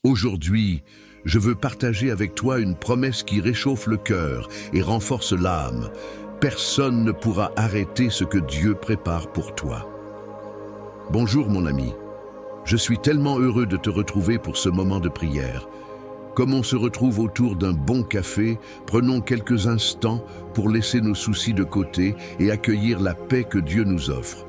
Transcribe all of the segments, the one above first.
Aujourd'hui, je veux partager avec toi une promesse qui réchauffe le cœur et renforce l'âme. Personne ne pourra arrêter ce que Dieu prépare pour toi. Bonjour mon ami, je suis tellement heureux de te retrouver pour ce moment de prière. Comme on se retrouve autour d'un bon café, prenons quelques instants pour laisser nos soucis de côté et accueillir la paix que Dieu nous offre.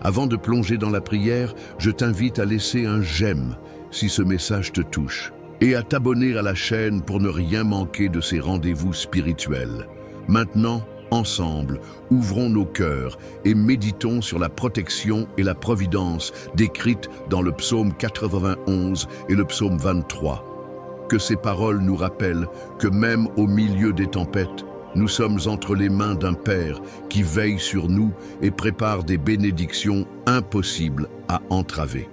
Avant de plonger dans la prière, je t'invite à laisser un j'aime si ce message te touche et à t'abonner à la chaîne pour ne rien manquer de ces rendez-vous spirituels. Maintenant, ensemble, ouvrons nos cœurs et méditons sur la protection et la providence décrites dans le psaume 91 et le psaume 23. Que ces paroles nous rappellent que même au milieu des tempêtes, nous sommes entre les mains d'un Père qui veille sur nous et prépare des bénédictions impossibles à entraver.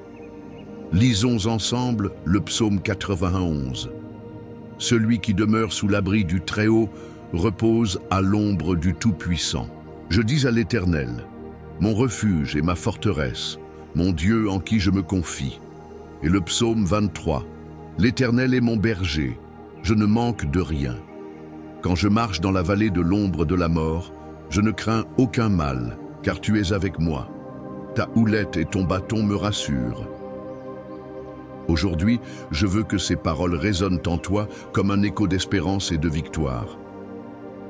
Lisons ensemble le psaume 91. Celui qui demeure sous l'abri du Très-Haut repose à l'ombre du Tout-Puissant. Je dis à l'Éternel, mon refuge et ma forteresse, mon Dieu en qui je me confie. Et le psaume 23. L'Éternel est mon berger, je ne manque de rien. Quand je marche dans la vallée de l'ombre de la mort, je ne crains aucun mal, car tu es avec moi. Ta houlette et ton bâton me rassurent. Aujourd'hui, je veux que ces paroles résonnent en toi comme un écho d'espérance et de victoire.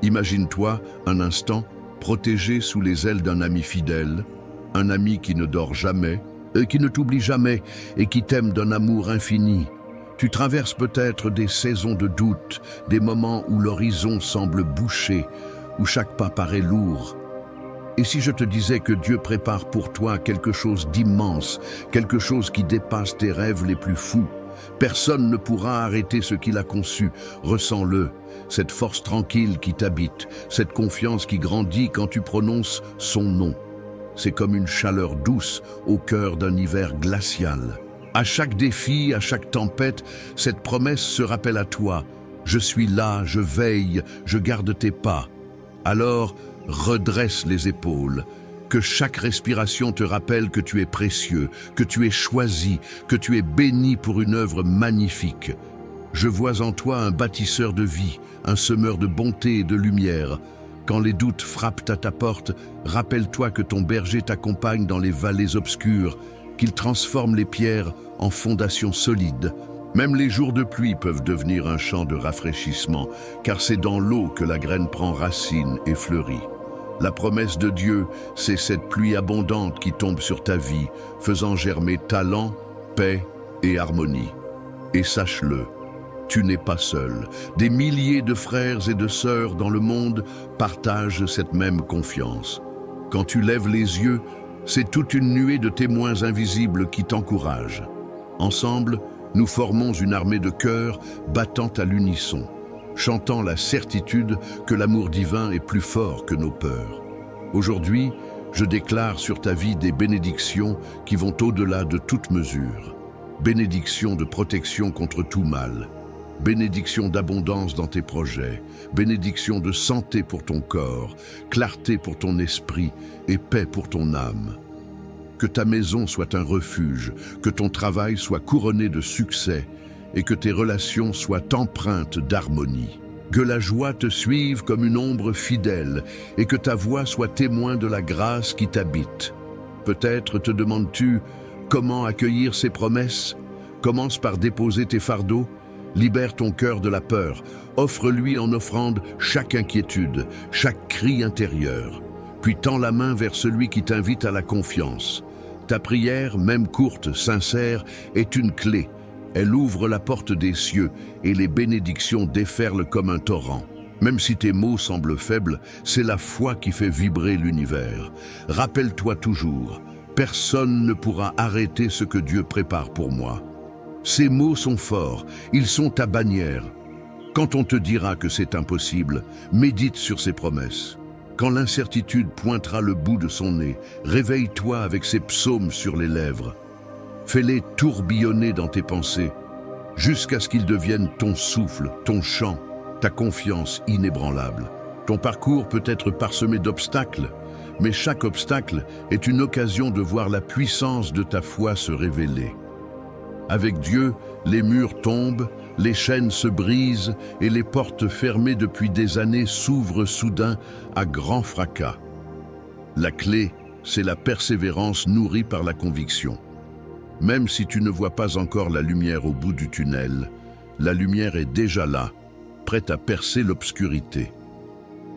Imagine-toi un instant protégé sous les ailes d'un ami fidèle, un ami qui ne dort jamais, qui ne t'oublie jamais et qui t'aime d'un amour infini. Tu traverses peut-être des saisons de doute, des moments où l'horizon semble bouché, où chaque pas paraît lourd. Et si je te disais que Dieu prépare pour toi quelque chose d'immense, quelque chose qui dépasse tes rêves les plus fous, personne ne pourra arrêter ce qu'il a conçu. Ressens-le, cette force tranquille qui t'habite, cette confiance qui grandit quand tu prononces son nom. C'est comme une chaleur douce au cœur d'un hiver glacial. À chaque défi, à chaque tempête, cette promesse se rappelle à toi. Je suis là, je veille, je garde tes pas. Alors, redresse les épaules. Que chaque respiration te rappelle que tu es précieux, que tu es choisi, que tu es béni pour une œuvre magnifique. Je vois en toi un bâtisseur de vie, un semeur de bonté et de lumière. Quand les doutes frappent à ta porte, rappelle-toi que ton berger t'accompagne dans les vallées obscures, qu'il transforme les pierres en fondations solides. Même les jours de pluie peuvent devenir un champ de rafraîchissement, car c'est dans l'eau que la graine prend racine et fleurit. La promesse de Dieu, c'est cette pluie abondante qui tombe sur ta vie, faisant germer talent, paix et harmonie. Et sache-le, tu n'es pas seul. Des milliers de frères et de sœurs dans le monde partagent cette même confiance. Quand tu lèves les yeux, c'est toute une nuée de témoins invisibles qui t'encouragent. Ensemble, nous formons une armée de cœurs battant à l'unisson, chantant la certitude que l'amour divin est plus fort que nos peurs. Aujourd'hui, je déclare sur ta vie des bénédictions qui vont au-delà de toute mesure. Bénédictions de protection contre tout mal. Bénédiction d'abondance dans tes projets, bénédiction de santé pour ton corps, clarté pour ton esprit et paix pour ton âme. Que ta maison soit un refuge, que ton travail soit couronné de succès et que tes relations soient empreintes d'harmonie. Que la joie te suive comme une ombre fidèle et que ta voix soit témoin de la grâce qui t'habite. Peut-être te demandes-tu comment accueillir ces promesses? Commence par déposer tes fardeaux. Libère ton cœur de la peur, offre-lui en offrande chaque inquiétude, chaque cri intérieur. Puis tends la main vers celui qui t'invite à la confiance. Ta prière, même courte, sincère, est une clé. Elle ouvre la porte des cieux et les bénédictions déferlent comme un torrent. Même si tes mots semblent faibles, c'est la foi qui fait vibrer l'univers. Rappelle-toi toujours, personne ne pourra arrêter ce que Dieu prépare pour moi. Ces mots sont forts, ils sont ta bannière. Quand on te dira que c'est impossible, médite sur ces promesses. Quand l'incertitude pointera le bout de son nez, réveille-toi avec ces psaumes sur les lèvres. Fais-les tourbillonner dans tes pensées, jusqu'à ce qu'ils deviennent ton souffle, ton chant, ta confiance inébranlable. Ton parcours peut être parsemé d'obstacles, mais chaque obstacle est une occasion de voir la puissance de ta foi se révéler. Avec Dieu, Les murs tombent, les chaînes se brisent et les portes fermées depuis des années s'ouvrent soudain à grand fracas. La clé, c'est la persévérance nourrie par la conviction. Même si tu ne vois pas encore la lumière au bout du tunnel, la lumière est déjà là, prête à percer l'obscurité.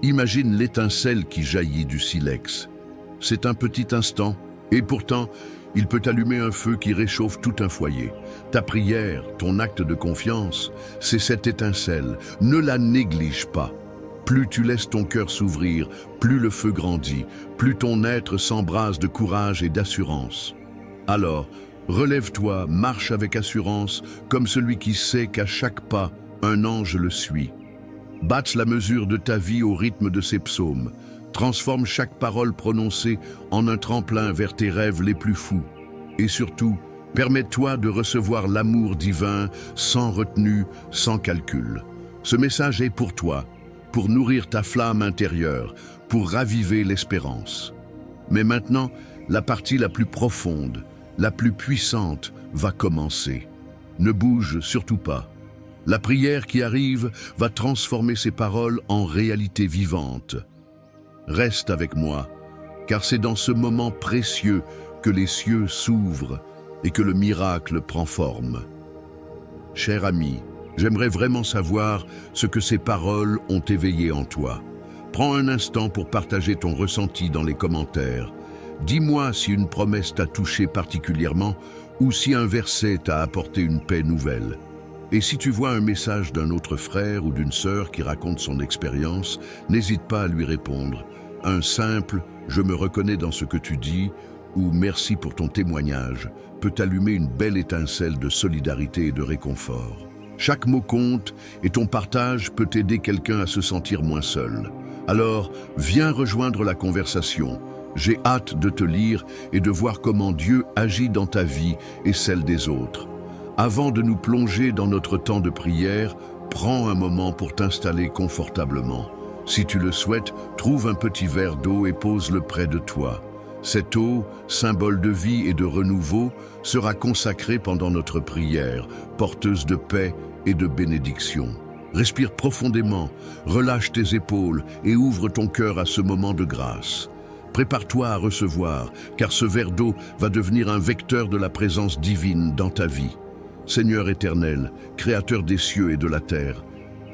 Imagine l'étincelle qui jaillit du silex. C'est un petit instant, et pourtant, il peut allumer un feu qui réchauffe tout un foyer. Ta prière, ton acte de confiance, c'est cette étincelle. Ne la néglige pas. Plus tu laisses ton cœur s'ouvrir, plus le feu grandit, plus ton être s'embrase de courage et d'assurance. Alors, relève-toi, marche avec assurance, comme celui qui sait qu'à chaque pas, un ange le suit. Batte la mesure de ta vie au rythme de ces psaumes. Transforme chaque parole prononcée en un tremplin vers tes rêves les plus fous. Et surtout, permets-toi de recevoir l'amour divin sans retenue, sans calcul. Ce message est pour toi, pour nourrir ta flamme intérieure, pour raviver l'espérance. Mais maintenant, la partie la plus profonde, la plus puissante va commencer. Ne bouge surtout pas. La prière qui arrive va transformer ces paroles en réalité vivante. Reste avec moi, car c'est dans ce moment précieux que les cieux s'ouvrent et que le miracle prend forme. Cher ami, j'aimerais vraiment savoir ce que ces paroles ont éveillé en toi. Prends un instant pour partager ton ressenti dans les commentaires. Dis-moi si une promesse t'a touché particulièrement ou si un verset t'a apporté une paix nouvelle. Et si tu vois un message d'un autre frère ou d'une sœur qui raconte son expérience, n'hésite pas à lui répondre. Un simple « je me reconnais dans ce que tu dis » ou « merci pour ton témoignage » peut allumer une belle étincelle de solidarité et de réconfort. Chaque mot compte et ton partage peut aider quelqu'un à se sentir moins seul. Alors, viens rejoindre la conversation. J'ai hâte de te lire et de voir comment Dieu agit dans ta vie et celle des autres. Avant de nous plonger dans notre temps de prière, prends un moment pour t'installer confortablement. Si tu le souhaites, trouve un petit verre d'eau et pose-le près de toi. Cette eau, symbole de vie et de renouveau, sera consacrée pendant notre prière, porteuse de paix et de bénédiction. Respire profondément, relâche tes épaules et ouvre ton cœur à ce moment de grâce. Prépare-toi à recevoir, car ce verre d'eau va devenir un vecteur de la présence divine dans ta vie. Seigneur éternel, Créateur des cieux et de la terre,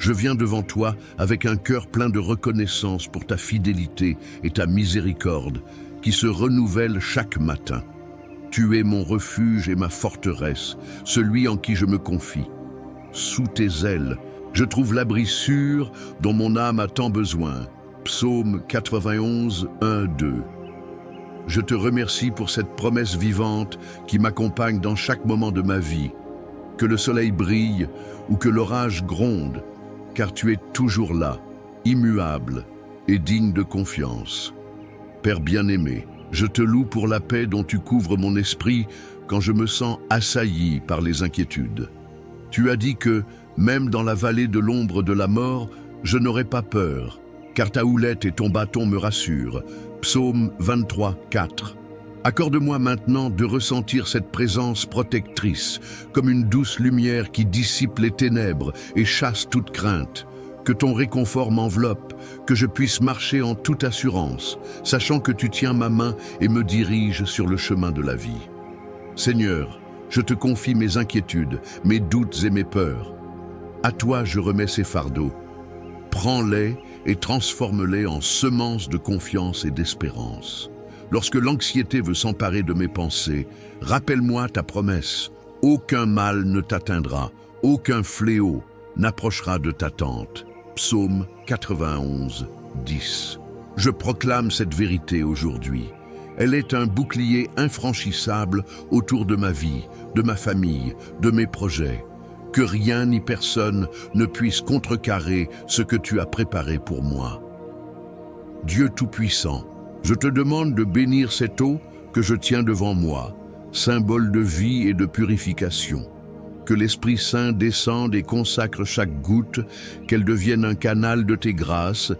je viens devant toi avec un cœur plein de reconnaissance pour ta fidélité et ta miséricorde qui se renouvellent chaque matin. Tu es mon refuge et ma forteresse, celui en qui je me confie. Sous tes ailes, je trouve l'abri sûr dont mon âme a tant besoin. Psaume 91, 1, 2. Je te remercie pour cette promesse vivante qui m'accompagne dans chaque moment de ma vie. Que le soleil brille ou que l'orage gronde, car tu es toujours là, immuable et digne de confiance. Père bien-aimé, je te loue pour la paix dont tu couvres mon esprit quand je me sens assailli par les inquiétudes. Tu as dit que, même dans la vallée de l'ombre de la mort, je n'aurai pas peur, car ta houlette et ton bâton me rassurent. Psaume 23, 4. Accorde-moi maintenant de ressentir cette présence protectrice, comme une douce lumière qui dissipe les ténèbres et chasse toute crainte. Que ton réconfort m'enveloppe, que je puisse marcher en toute assurance, sachant que tu tiens ma main et me diriges sur le chemin de la vie. Seigneur, je te confie mes inquiétudes, mes doutes et mes peurs. À toi je remets ces fardeaux. Prends-les et transforme-les en semences de confiance et d'espérance. Lorsque l'anxiété veut s'emparer de mes pensées, rappelle-moi ta promesse. Aucun mal ne t'atteindra, aucun fléau n'approchera de ta tente. Psaume 91, 10. Je proclame cette vérité aujourd'hui. Elle est un bouclier infranchissable autour de ma vie, de ma famille, de mes projets. Que rien ni personne ne puisse contrecarrer ce que tu as préparé pour moi. Dieu Tout-Puissant, je te demande de bénir cette eau que je tiens devant moi, symbole de vie et de purification. Que l'Esprit Saint descende et consacre chaque goutte, qu'elle devienne un canal de tes grâces,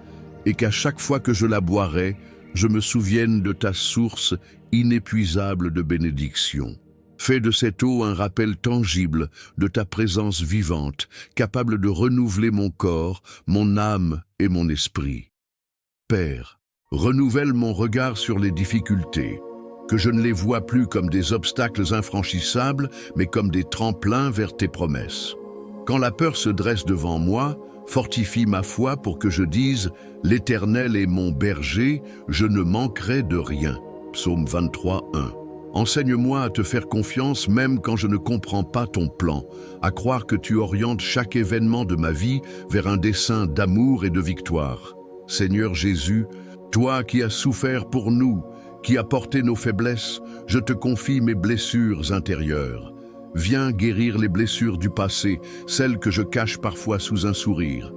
et qu'à chaque fois que je la boirai, je me souvienne de ta source inépuisable de bénédiction. Fais de cette eau un rappel tangible de ta présence vivante, capable de renouveler mon corps, mon âme et mon esprit. Père, renouvelle mon regard sur les difficultés, que je ne les vois plus comme des obstacles infranchissables, mais comme des tremplins vers tes promesses. Quand la peur se dresse devant moi, fortifie ma foi pour que je dise « L'Éternel est mon berger, je ne manquerai de rien ». Psaume 23, 1. Enseigne-moi à te faire confiance même quand je ne comprends pas ton plan, à croire que tu orientes chaque événement de ma vie vers un dessein d'amour et de victoire. Seigneur Jésus, toi qui as souffert pour nous, qui as porté nos faiblesses, je te confie mes blessures intérieures. Viens guérir les blessures du passé, celles que je cache parfois sous un sourire.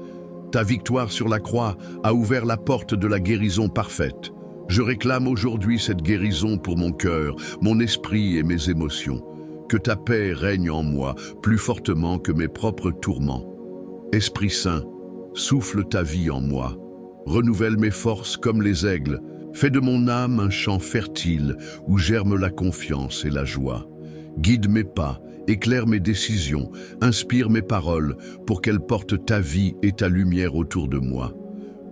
Ta victoire sur la croix a ouvert la porte de la guérison parfaite. Je réclame aujourd'hui cette guérison pour mon cœur, mon esprit et mes émotions. Que ta paix règne en moi plus fortement que mes propres tourments. Esprit Saint, souffle ta vie en moi. Renouvelle mes forces comme les aigles. Fais de mon âme un champ fertile où germe la confiance et la joie. Guide mes pas, éclaire mes décisions, inspire mes paroles pour qu'elles portent ta vie et ta lumière autour de moi.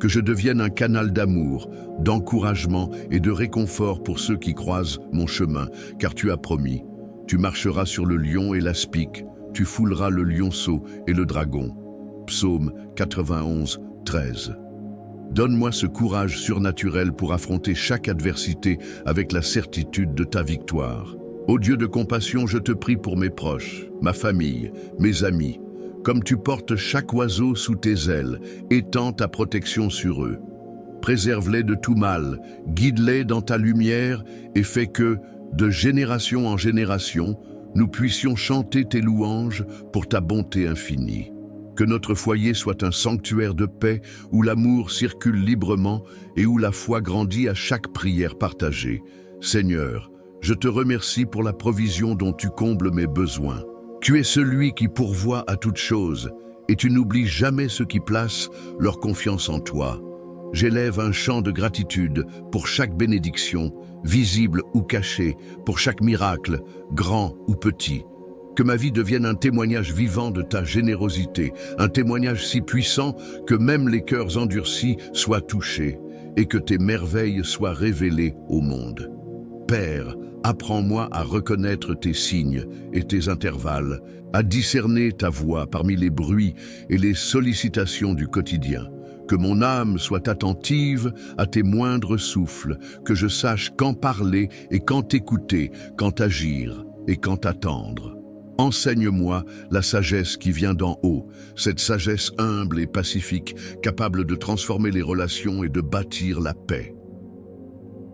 Que je devienne un canal d'amour, d'encouragement et de réconfort pour ceux qui croisent mon chemin, car tu as promis. Tu marcheras sur le lion et l'aspic, tu fouleras le lionceau et le dragon. Psaume 91, 13. Donne-moi ce courage surnaturel pour affronter chaque adversité avec la certitude de ta victoire. Ô Dieu de compassion, je te prie pour mes proches, ma famille, mes amis. Comme tu portes chaque oiseau sous tes ailes, étends ta protection sur eux. Préserve-les de tout mal, guide-les dans ta lumière et fais que, de génération en génération, nous puissions chanter tes louanges pour ta bonté infinie. Que notre foyer soit un sanctuaire de paix où l'amour circule librement et où la foi grandit à chaque prière partagée. Seigneur, je te remercie pour la provision dont tu combles mes besoins. Tu es celui qui pourvoit à toutes choses, et tu n'oublies jamais ceux qui placent leur confiance en toi. J'élève un chant de gratitude pour chaque bénédiction, visible ou cachée, pour chaque miracle, grand ou petit. Que ma vie devienne un témoignage vivant de ta générosité, un témoignage si puissant que même les cœurs endurcis soient touchés, et que tes merveilles soient révélées au monde. Père, apprends-moi à reconnaître tes signes et tes intervalles, à discerner ta voix parmi les bruits et les sollicitations du quotidien. Que mon âme soit attentive à tes moindres souffles, que je sache quand parler et quand écouter, quand agir et quand attendre. Enseigne-moi la sagesse qui vient d'en haut, cette sagesse humble et pacifique, capable de transformer les relations et de bâtir la paix.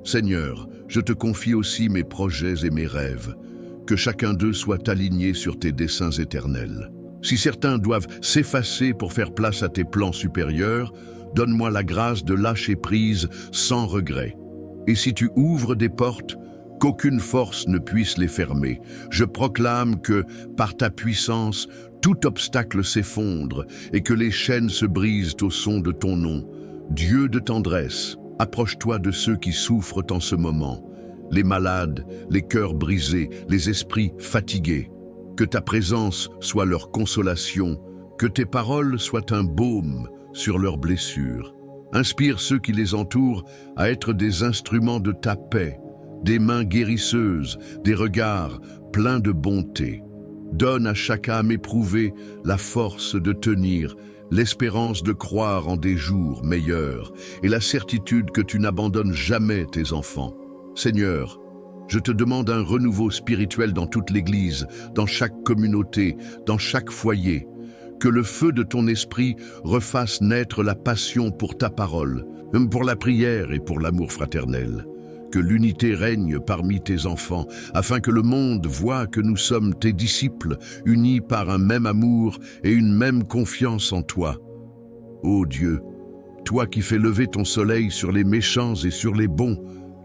Seigneur, je te confie aussi mes projets et mes rêves, que chacun d'eux soit aligné sur tes desseins éternels. Si certains doivent s'effacer pour faire place à tes plans supérieurs, donne-moi la grâce de lâcher prise sans regret. Et si tu ouvres des portes, qu'aucune force ne puisse les fermer. Je proclame que, par ta puissance, tout obstacle s'effondre et que les chaînes se brisent au son de ton nom. Dieu de tendresse, approche-toi de ceux qui souffrent en ce moment, les malades, les cœurs brisés, les esprits fatigués. Que ta présence soit leur consolation, que tes paroles soient un baume sur leurs blessures. Inspire ceux qui les entourent à être des instruments de ta paix, des mains guérisseuses, des regards pleins de bonté. Donne à chaque âme éprouvée la force de tenir, l'espérance de croire en des jours meilleurs et la certitude que tu n'abandonnes jamais tes enfants. Seigneur, je te demande un renouveau spirituel dans toute l'Église, dans chaque communauté, dans chaque foyer. Que le feu de ton esprit refasse naître la passion pour ta parole, pour la prière et pour l'amour fraternel. Que l'unité règne parmi tes enfants, afin que le monde voie que nous sommes tes disciples, unis par un même amour et une même confiance en toi. Ô Dieu, toi qui fais lever ton soleil sur les méchants et sur les bons,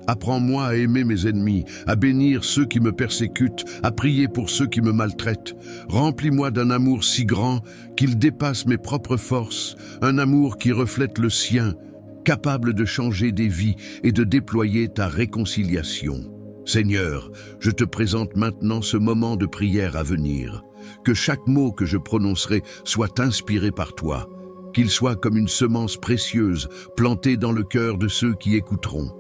apprends-moi à aimer mes ennemis, à bénir ceux qui me persécutent, à prier pour ceux qui me maltraitent. Remplis-moi d'un amour si grand qu'il dépasse mes propres forces, un amour qui reflète le sien, capable de changer des vies et de déployer ta réconciliation. Seigneur, je te présente maintenant ce moment de prière à venir. Que chaque mot que je prononcerai soit inspiré par toi, qu'il soit comme une semence précieuse plantée dans le cœur de ceux qui écouteront.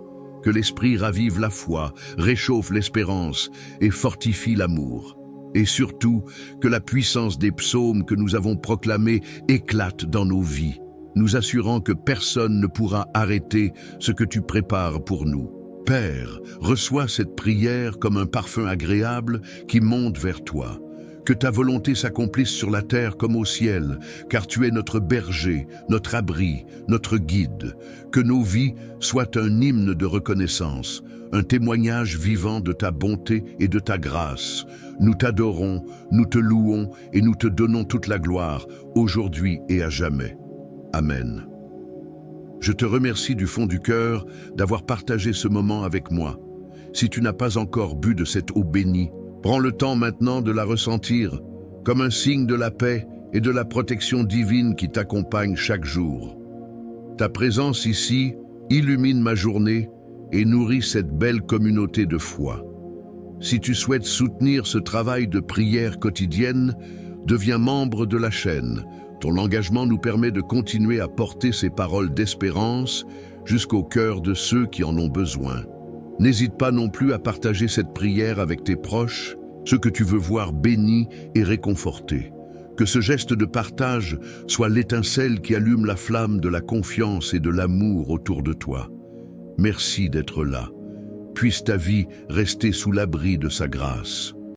Que l'Esprit ravive la foi, réchauffe l'espérance et fortifie l'amour. Et surtout, que la puissance des psaumes que nous avons proclamés éclate dans nos vies, nous assurant que personne ne pourra arrêter ce que tu prépares pour nous. Père, reçois cette prière comme un parfum agréable qui monte vers toi. Que ta volonté s'accomplisse sur la terre comme au ciel, car tu es notre berger, notre abri, notre guide. Que nos vies soient un hymne de reconnaissance, un témoignage vivant de ta bonté et de ta grâce. Nous t'adorons, nous te louons et nous te donnons toute la gloire, aujourd'hui et à jamais. Amen. Je te remercie du fond du cœur d'avoir partagé ce moment avec moi. Si tu n'as pas encore bu de cette eau bénie, prends le temps maintenant de la ressentir, comme un signe de la paix et de la protection divine qui t'accompagne chaque jour. Ta présence ici illumine ma journée et nourrit cette belle communauté de foi. Si tu souhaites soutenir ce travail de prière quotidienne, deviens membre de la chaîne. Ton engagement nous permet de continuer à porter ces paroles d'espérance jusqu'au cœur de ceux qui en ont besoin. N'hésite pas non plus à partager cette prière avec tes proches, ceux que tu veux voir bénis et réconfortés. Que ce geste de partage soit l'étincelle qui allume la flamme de la confiance et de l'amour autour de toi. Merci d'être là. Puisse ta vie rester sous l'abri de sa grâce.